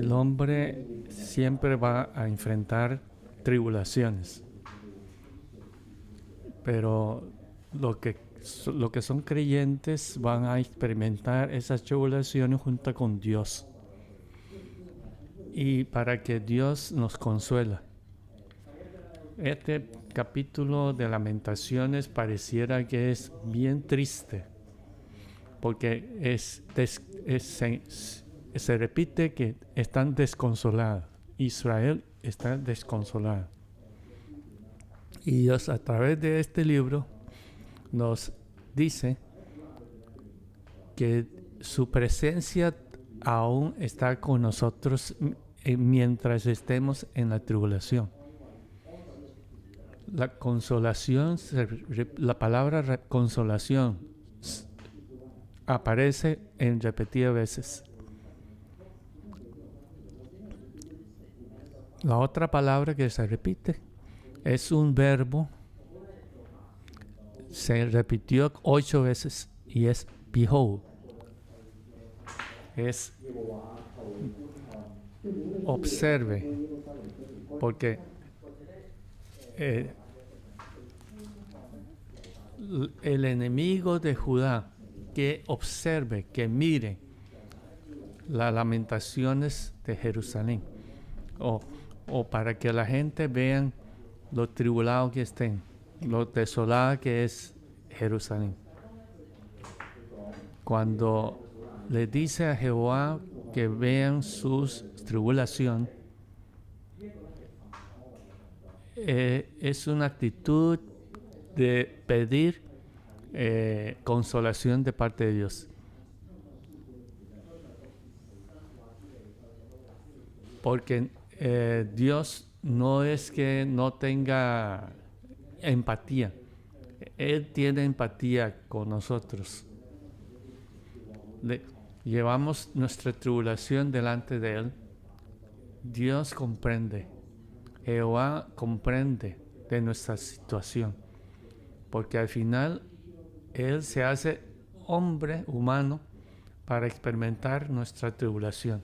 El hombre siempre va a enfrentar tribulaciones, pero lo que son creyentes van a experimentar esas tribulaciones junto con Dios, y para que Dios nos consuela. Este capítulo de Lamentaciones pareciera que es bien triste, porque se repite que están desconsolados. Israel está desconsolado. Y Dios, a través de este libro, nos dice que su presencia aún está con nosotros mientras estemos en la tribulación. La consolación, la palabra consolación aparece en repetidas veces. La otra palabra que se repite es un verbo, se repitió 8 veces y es behold. Es observe, porque el enemigo de Judá, que observe, que mire las lamentaciones de Jerusalén, o para que la gente vean lo tribulado que estén, lo desolada que es Jerusalén. Cuando le dice a Jehová que vean su tribulación, es una actitud de pedir consolación de parte de Dios. Porque Dios no es que no tenga empatía. Él tiene empatía con nosotros. Llevamos nuestra tribulación delante de Él. Dios comprende. Jehová comprende de nuestra situación. Porque al final Él se hace hombre humano para experimentar nuestra tribulación.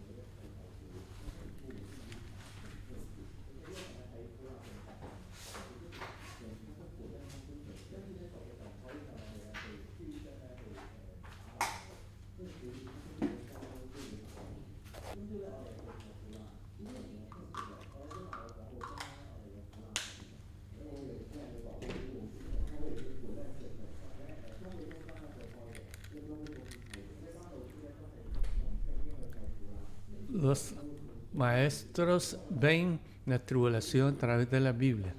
Los maestros ven la tribulación a través de la Biblia.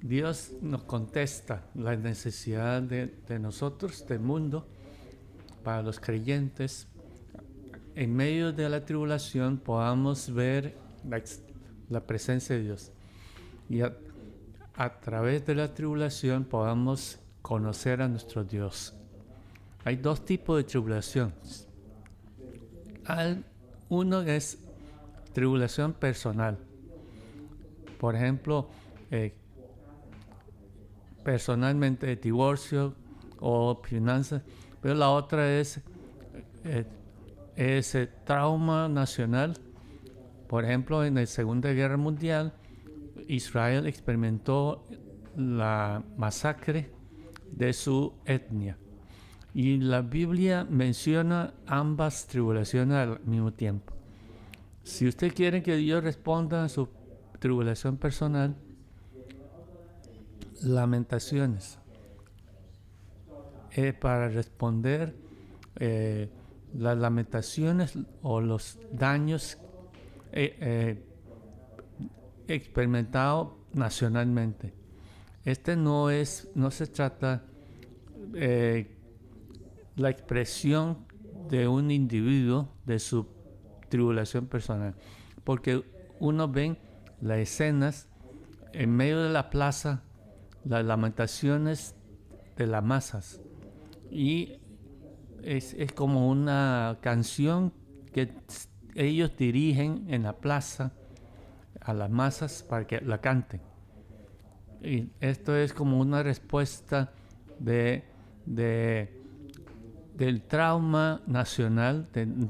Dios nos contesta la necesidad de nosotros, del mundo, para los creyentes. En medio de la tribulación podamos ver la presencia de Dios. Y a través de la tribulación podamos conocer a nuestro Dios. Hay 2 tipos de tribulación. Uno es tribulación personal. Por ejemplo, personalmente divorcio o finanzas. Pero la otra es trauma nacional. Por ejemplo, en la Segunda Guerra Mundial, Israel experimentó la masacre de su etnia. Y la Biblia menciona ambas tribulaciones al mismo tiempo. Si usted quiere que Dios responda a su tribulación personal, Lamentaciones para responder las lamentaciones o los daños experimentados nacionalmente. No se trata la expresión de un individuo de su tribulación personal, porque uno ve las escenas en medio de la plaza, las lamentaciones de las masas, y es como una canción que ellos dirigen en la plaza a las masas para que la canten. Y esto es como una respuesta de del trauma nacional, del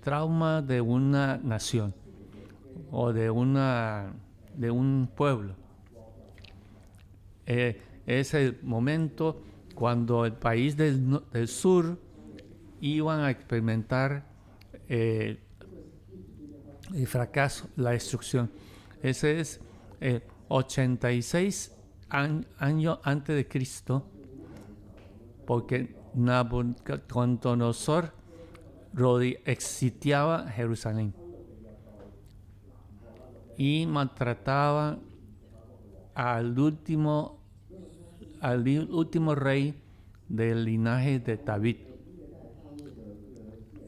trauma de una nación o de un pueblo. Es el momento cuando el país del sur iban a experimentar el fracaso, la destrucción. Ese es 86 años antes de Cristo, porque Nabucodonosor exitiaba Jerusalén y maltrataba al último rey del linaje de David.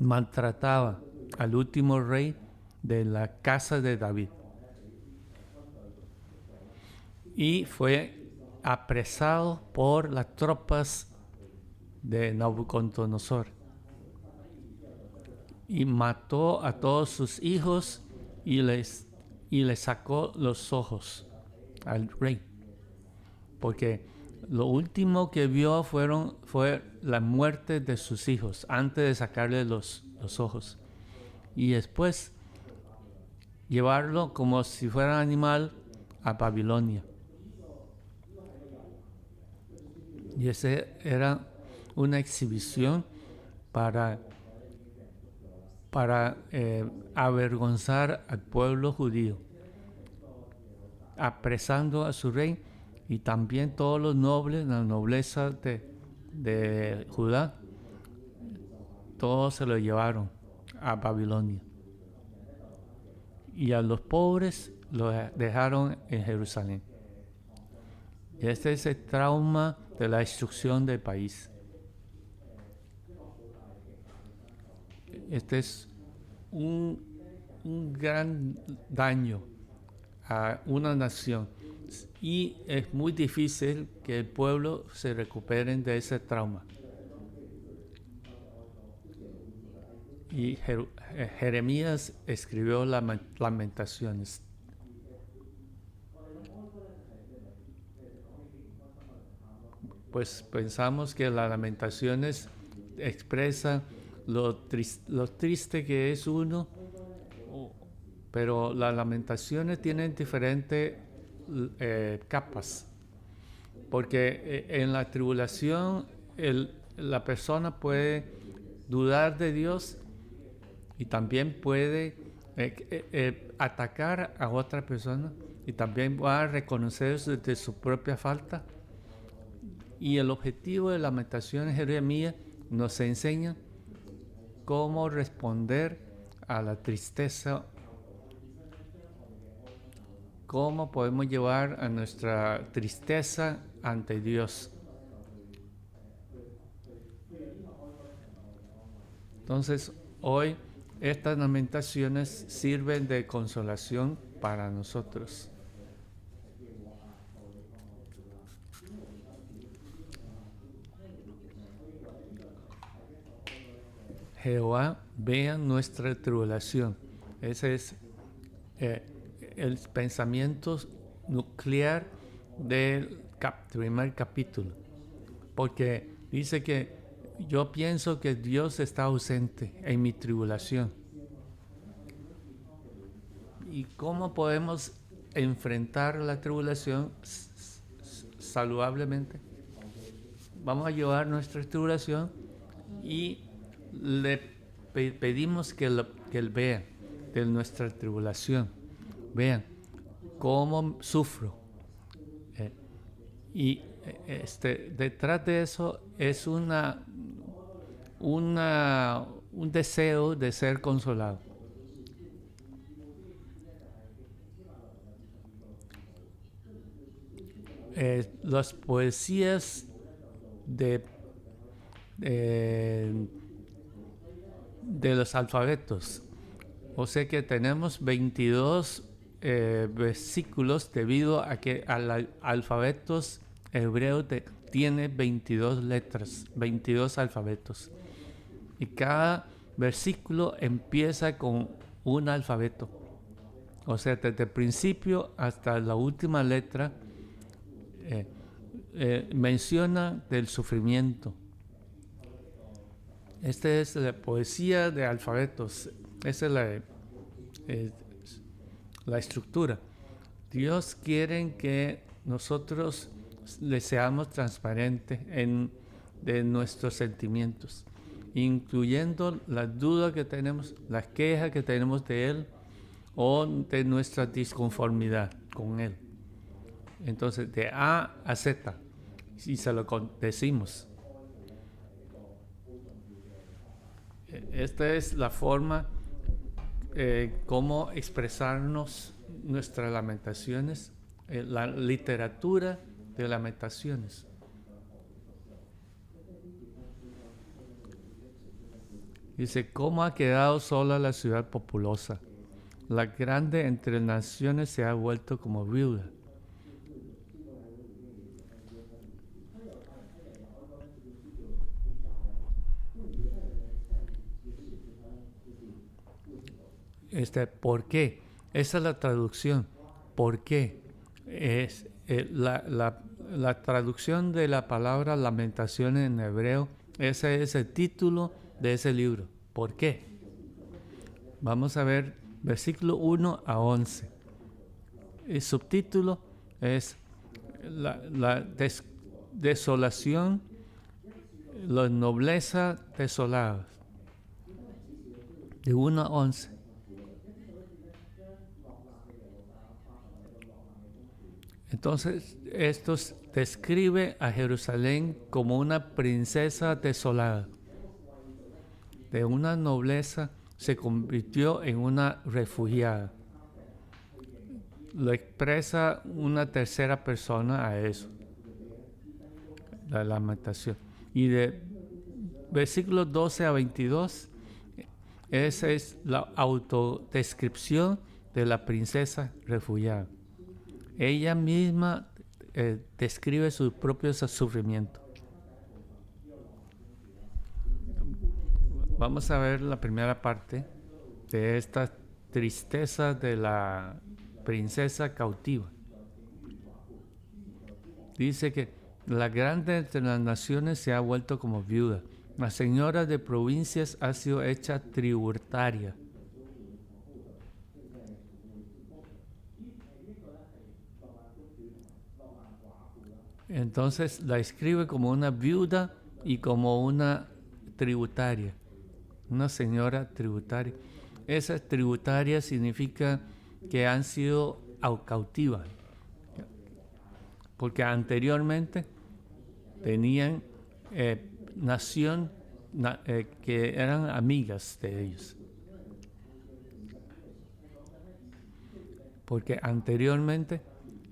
Maltrataba al último rey de la casa de David. Y fue apresado por las tropas de Nabucodonosor. Y mató a todos sus hijos y les sacó los ojos al rey. Porque lo último que vio fue la muerte de sus hijos antes de sacarle los ojos. Y después llevarlo como si fuera animal a Babilonia. Y esa era una exhibición para avergonzar al pueblo judío, apresando a su rey y también todos los nobles, la nobleza de Judá, todos se lo llevaron a Babilonia. Y a los pobres los dejaron en Jerusalén. Y este es el trauma de la destrucción del país. Este es un gran daño a una nación y es muy difícil que el pueblo se recupere de ese trauma. Y Jeremías escribió Lamentaciones. Pues pensamos que las Lamentaciones expresa lo triste que es uno, pero las Lamentaciones tienen diferentes capas, porque en la tribulación la persona puede dudar de Dios y también puede atacar a otra persona y también va a reconocer de su propia falta. Y el objetivo de la Lamentación de Jeremías nos enseña cómo responder a la tristeza, cómo podemos llevar a nuestra tristeza ante Dios. Entonces, hoy estas lamentaciones sirven de consolación para nosotros. Jehová, vea nuestra tribulación. Ese es el pensamiento nuclear del primer capítulo. Porque dice que yo pienso que Dios está ausente en mi tribulación. ¿Y cómo podemos enfrentar la tribulación saludablemente? Vamos a llevar nuestra tribulación y le pedimos que Él vea de nuestra tribulación. Vean cómo sufro. Detrás de eso es un deseo de ser consolado. Las poesías de los alfabetos. O sea que tenemos 22 versículos debido a que al alfabetos hebreo tiene 22 letras, 22 alfabetos. Y cada versículo empieza con un alfabeto. O sea, desde el principio hasta la última letra menciona del sufrimiento. Esta es la poesía de alfabetos. Esa es la estructura. Dios quiere que nosotros le seamos transparentes de nuestros sentimientos, incluyendo las dudas que tenemos, las quejas que tenemos de Él o de nuestra disconformidad con Él. Entonces, de A a Z, si se lo decimos. Esta es la forma cómo expresarnos nuestras lamentaciones, la literatura de lamentaciones. Dice, ¿cómo ha quedado sola la ciudad populosa? La grande entre naciones se ha vuelto como viuda. ¿Por qué? Esa es la traducción. ¿Por qué? Es la traducción de la palabra lamentación en hebreo. Ese es el título de ese libro. ¿Por qué? Vamos a ver versículo 1 a 11. El subtítulo es la desolación, la nobleza desolada. De 1 a 11. Entonces, esto describe a Jerusalén como una princesa desolada. De una nobleza se convirtió en una refugiada. Lo expresa una tercera persona a eso, la lamentación. Y de versículos 12 a 22, esa es la autodescripción de la princesa refugiada. Ella misma describe su propio sufrimiento. Vamos a ver la primera parte de esta tristeza de la princesa cautiva. Dice que la grande entre las naciones se ha vuelto como viuda. La señora de provincias ha sido hecha tributaria. Entonces la escribe como una viuda y como una tributaria, una señora tributaria. Esa tributaria significa que han sido cautivas, porque anteriormente tenían nación que eran amigas de ellos. Porque anteriormente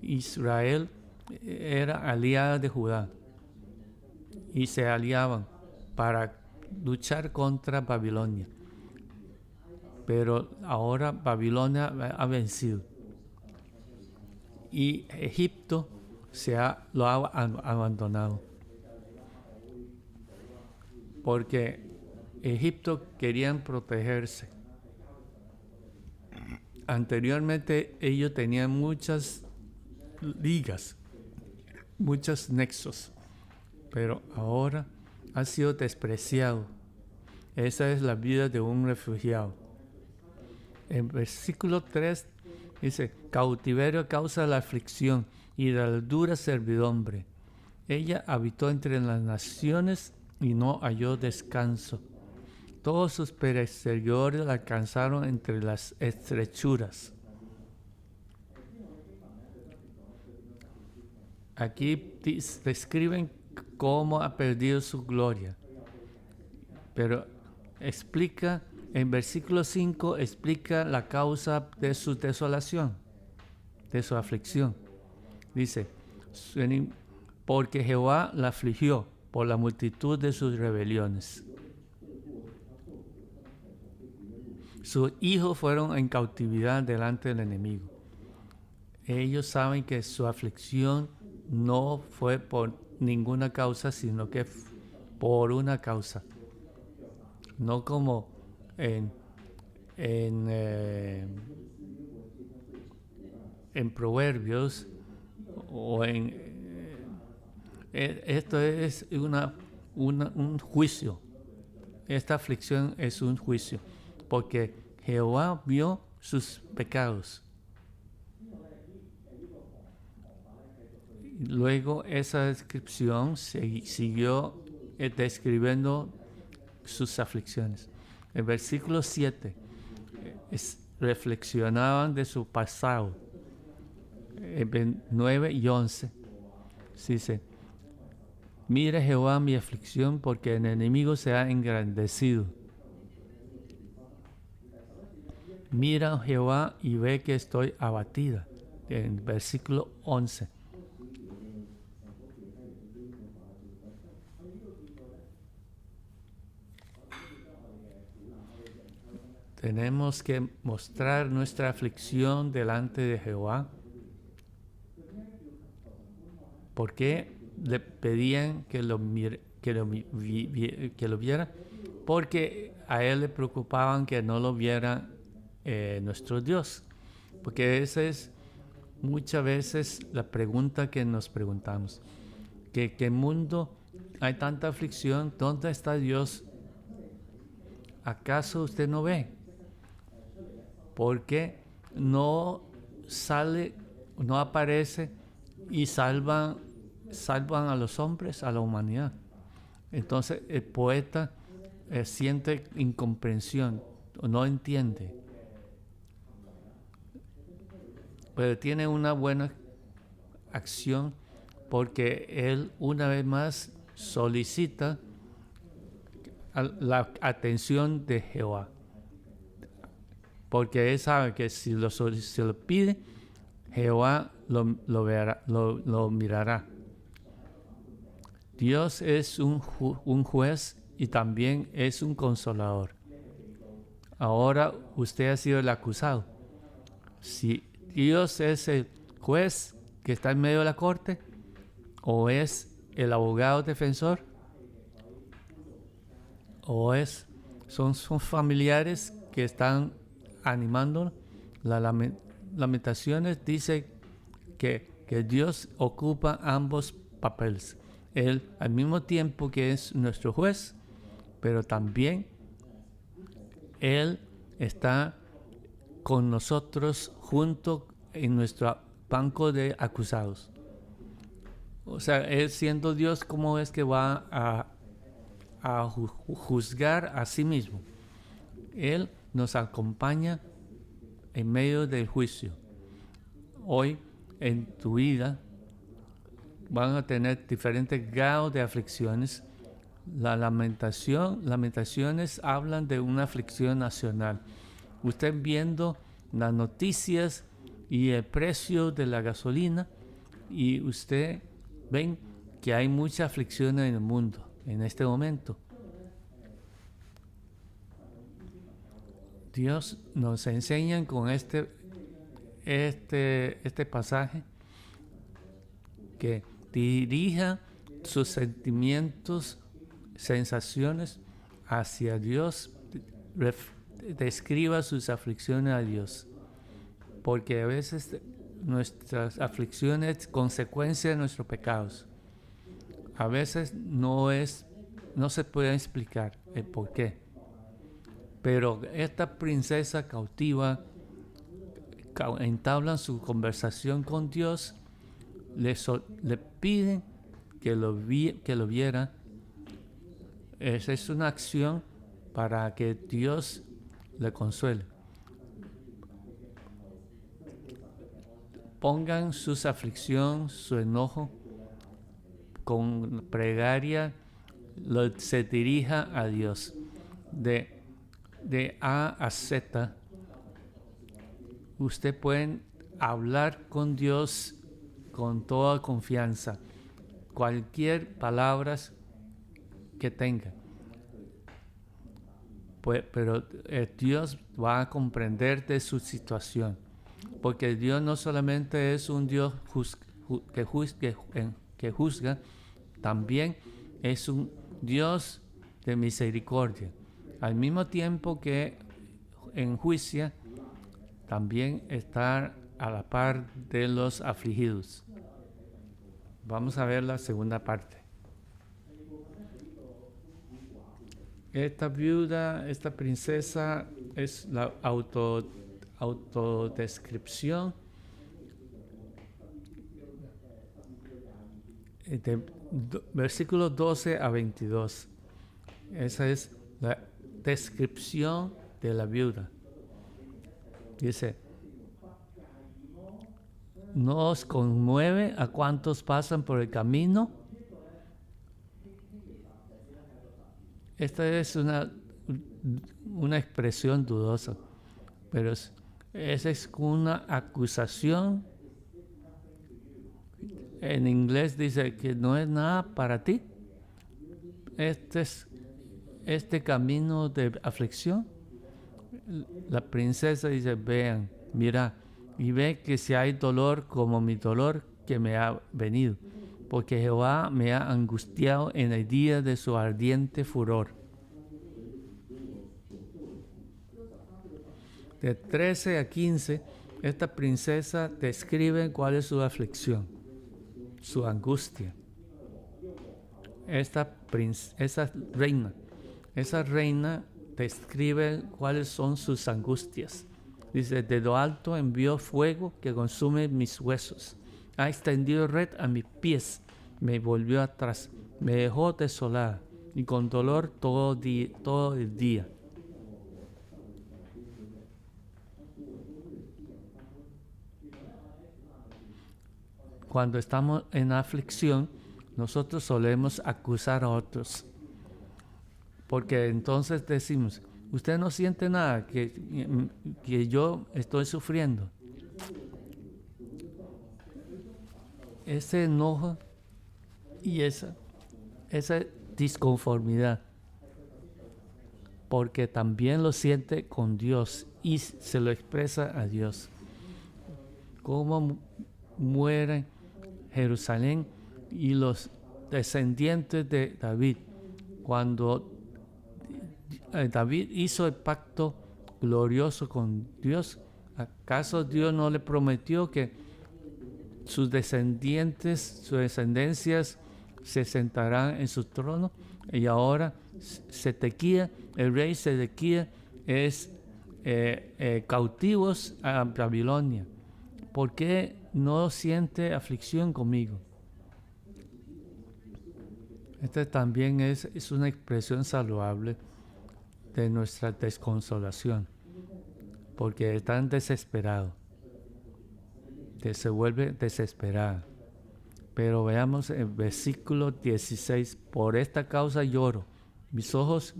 Israel era aliada de Judá y se aliaban para luchar contra Babilonia. Pero ahora Babilonia ha vencido y Egipto lo ha abandonado. Porque Egipto querían protegerse. Anteriormente ellos tenían muchas ligas, muchos nexos, pero ahora ha sido despreciado. Esa es la vida de un refugiado. En versículo 3 dice, cautiverio causa la aflicción y la dura servidumbre. Ella habitó entre las naciones y no halló descanso. Todos sus perseguidores la alcanzaron entre las estrechuras. Aquí describen cómo ha perdido su gloria, pero explica, en versículo 5, explica la causa de su desolación, de su aflicción. Dice, porque Jehová la afligió por la multitud de sus rebeliones. Sus hijos fueron en cautividad delante del enemigo. Ellos saben que su aflicción no fue por ninguna causa, sino que por una causa. No como en Proverbios o esto es un juicio. esta aflicción es un juicio, porque Jehová vio sus pecados. Luego esa descripción siguió describiendo sus aflicciones. El versículo 7 reflexionaban de su pasado. 9 y 11 dice: mira Jehová mi aflicción, porque el enemigo se ha engrandecido. Mira Jehová y ve que estoy abatida. En versículo 11. Tenemos que mostrar nuestra aflicción delante de Jehová. ¿Por qué le pedían que lo viera? Porque a él le preocupaban que no lo viera nuestro Dios. Porque esa es muchas veces la pregunta que nos preguntamos. Que el mundo hay tanta aflicción, ¿dónde está Dios? ¿Acaso usted no ve? Porque no sale, no aparece y salvan a los hombres, a la humanidad. Entonces el poeta siente incomprensión, no entiende. Pero tiene una buena acción, porque él una vez más solicita la atención de Jehová. Porque él sabe que si lo pide, Jehová lo verá, lo mirará. Dios es un juez y también es un consolador. Ahora usted ha sido el acusado. Si Dios es el juez que está en medio de la corte, o es el abogado defensor, o son familiares que están animándolo. Las Lamentaciones dice que Dios ocupa ambos papeles. Él al mismo tiempo que es nuestro juez, pero también Él está con nosotros junto en nuestro banco de acusados. O sea, Él siendo Dios, ¿cómo es que va a juzgar a sí mismo? Él nos acompaña en medio del juicio. Hoy en tu vida van a tener diferentes grados de aflicciones. Lamentaciones hablan de una aflicción nacional. Usted viendo las noticias y el precio de la gasolina, y usted ven que hay mucha aflicción en el mundo en este momento. Dios nos enseña con este pasaje que dirija sus sentimientos, sensaciones hacia Dios, describa sus aflicciones a Dios, porque a veces nuestras aflicciones es consecuencia de nuestros pecados. A veces no se puede explicar el por qué. Pero esta princesa cautiva entablan su conversación con Dios, le piden que lo viera. Esa es una acción para que Dios le consuele. Pongan su aflicción, su enojo, con plegaria, se dirija a Dios. De A a Z, usted puede hablar con Dios con toda confianza, cualquier palabra que tenga. Pero Dios va a comprender de su situación, porque Dios no solamente es un Dios que juzga, también es un Dios de misericordia. Al mismo tiempo que enjuicia, también está a la par de los afligidos. Vamos a ver la segunda parte. Esta viuda, esta princesa es la autodescripción de versículos 12 a 22. Esa es la descripción de la viuda. Dice, ¿no os conmueve a cuantos pasan por el camino? Esta es una expresión dudosa, pero esa es una acusación. En inglés dice que no es nada para ti. Este camino de aflicción. La princesa dice, vean, mira, y ve que si hay dolor como mi dolor que me ha venido, porque Jehová me ha angustiado en el día de su ardiente furor. De 13 a 15, esta princesa describe cuál es su aflicción, su angustia. Esa reina describe cuáles son sus angustias. Dice, de lo alto envió fuego que consume mis huesos. Ha extendido red a mis pies, me volvió atrás, me dejó desolada y con dolor todo el día. Cuando estamos en aflicción, nosotros solemos acusar a otros. Porque entonces decimos, usted no siente nada, que yo estoy sufriendo. Ese enojo y esa disconformidad, porque también lo siente con Dios y se lo expresa a Dios. Cómo muere Jerusalén y los descendientes de David cuando David hizo el pacto glorioso con Dios. ¿Acaso Dios no le prometió que sus descendencias se sentarán en su trono? Y ahora el rey Sedequía es cautivos a Babilonia. ¿Por qué no siente aflicción conmigo? Esta también es una expresión saludable de nuestra desconsolación, porque están desesperados, se vuelve desesperada. Pero veamos el versículo 16, por esta causa lloro, mis ojos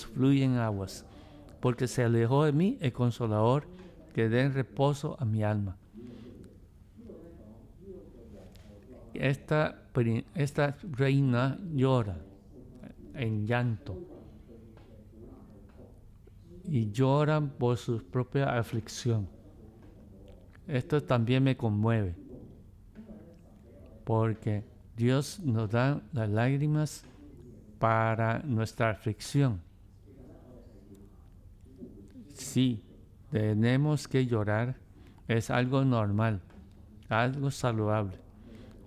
fluyen aguas, porque se alejó de mí el consolador que dé reposo a mi alma. Esta reina llora en llanto y lloran por su propia aflicción. Esto también me conmueve, porque Dios nos da las lágrimas para nuestra aflicción. Sí, tenemos que llorar, es algo normal, algo saludable.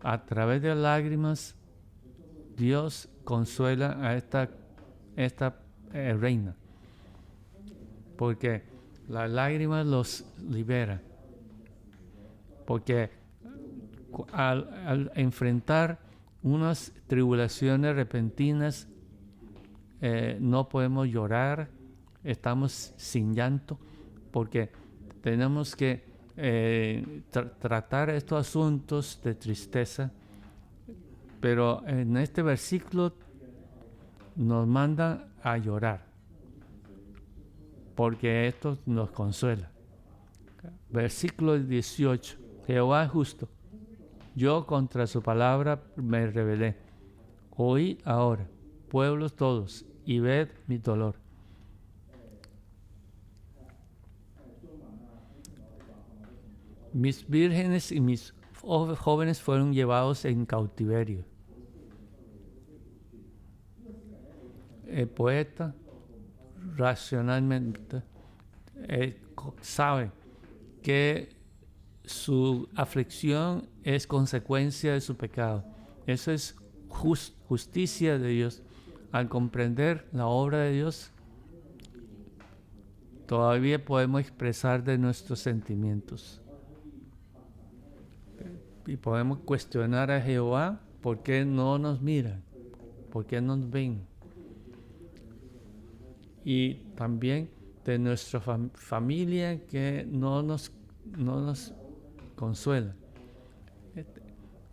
A través de lágrimas, Dios consuela a esta reina, porque las lágrimas los libera. Porque al enfrentar unas tribulaciones repentinas, no podemos llorar, estamos sin llanto, porque tenemos que tratar estos asuntos de tristeza. Pero en este versículo nos manda a llorar, porque esto nos consuela. Versículo 18. Jehová es justo, yo contra su palabra me rebelé. Oíd ahora, pueblos todos, y ved mi dolor. Mis vírgenes y mis jóvenes fueron llevados en cautiverio. El poeta racionalmente sabe que su aflicción es consecuencia de su pecado. Eso es justicia de Dios. al comprender la obra de Dios, todavía podemos expresar de nuestros sentimientos. Y podemos cuestionar a Jehová por qué no nos miran, por qué no nos ven. Y también de nuestra familia que no nos consuela.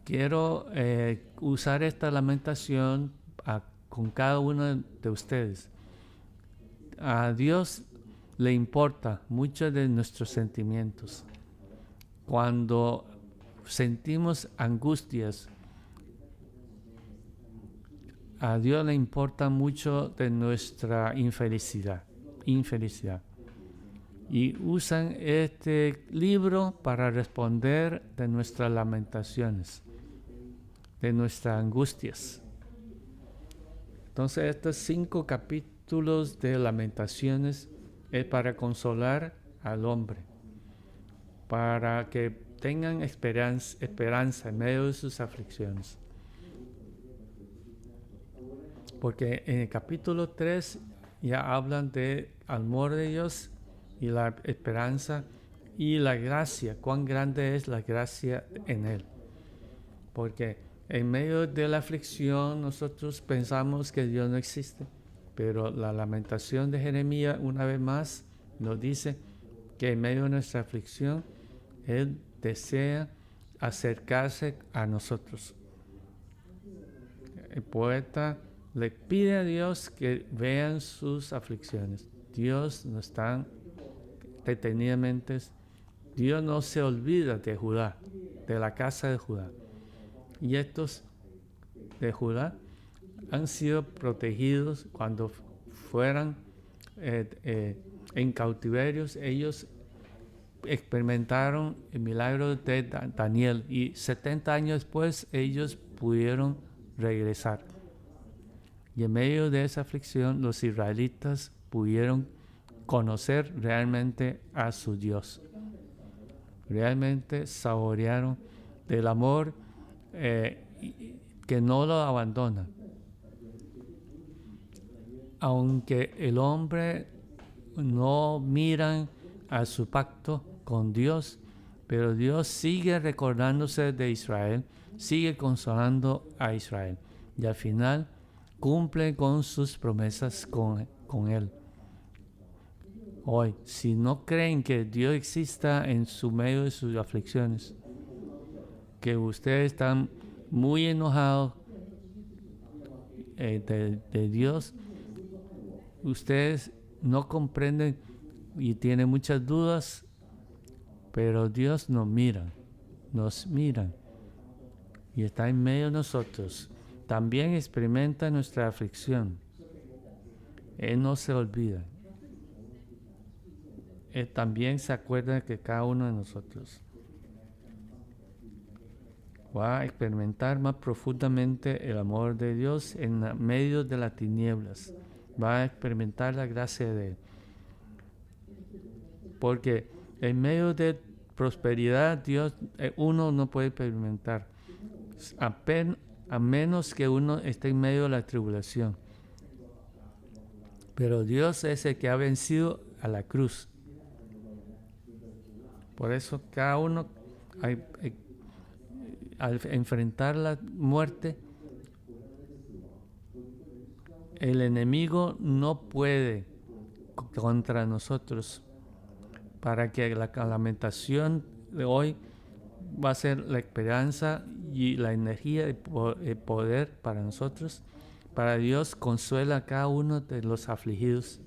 Quiero usar esta lamentación con cada uno de ustedes. A Dios le importa mucho de nuestros sentimientos. Cuando sentimos angustias, a Dios le importa mucho de nuestra infelicidad. Y usan este libro para responder de nuestras lamentaciones, de nuestras angustias. Entonces, estos 5 capítulos de Lamentaciones es para consolar al hombre, para que tengan esperanza en medio de sus aflicciones. Porque en el capítulo 3 ya hablan del amor de Dios y la esperanza y la gracia, cuán grande es la gracia en Él. Porque en medio de la aflicción nosotros pensamos que Dios no existe, pero la lamentación de Jeremías una vez más nos dice que en medio de nuestra aflicción Él desea acercarse a nosotros. El poeta le pide a Dios que vean sus aflicciones. Dios no está detenidamente, Dios no se olvida de Judá, de la casa de Judá. Y estos de Judá han sido protegidos cuando fueran en cautiverios. Ellos experimentaron el milagro de Daniel y 70 años después ellos pudieron regresar. Y en medio de esa aflicción los israelitas pudieron conocer realmente a su Dios. Realmente saborearon del amor que no lo abandona. Aunque el hombre no mira a su pacto con Dios, pero Dios sigue recordándose de Israel, sigue consolando a Israel y al final cumple con sus promesas con él. Hoy, si no creen que Dios exista en su medio de sus aflicciones, que ustedes están muy enojados de Dios, ustedes no comprenden y tienen muchas dudas, pero Dios nos mira y está en medio de nosotros. También experimenta nuestra aflicción. Él no se olvida. Él también se acuerda de que cada uno de nosotros va a experimentar más profundamente el amor de Dios en medio de las tinieblas. Va a experimentar la gracia de Él. Porque en medio de prosperidad, Dios, uno no puede experimentar. A menos que uno esté en medio de la tribulación. Pero Dios es el que ha vencido a la cruz. Por eso cada uno al enfrentar la muerte, el enemigo no puede contra nosotros, para que la lamentación de hoy va a ser la esperanza y la energía de poder para nosotros. Para Dios consuela a cada uno de los afligidos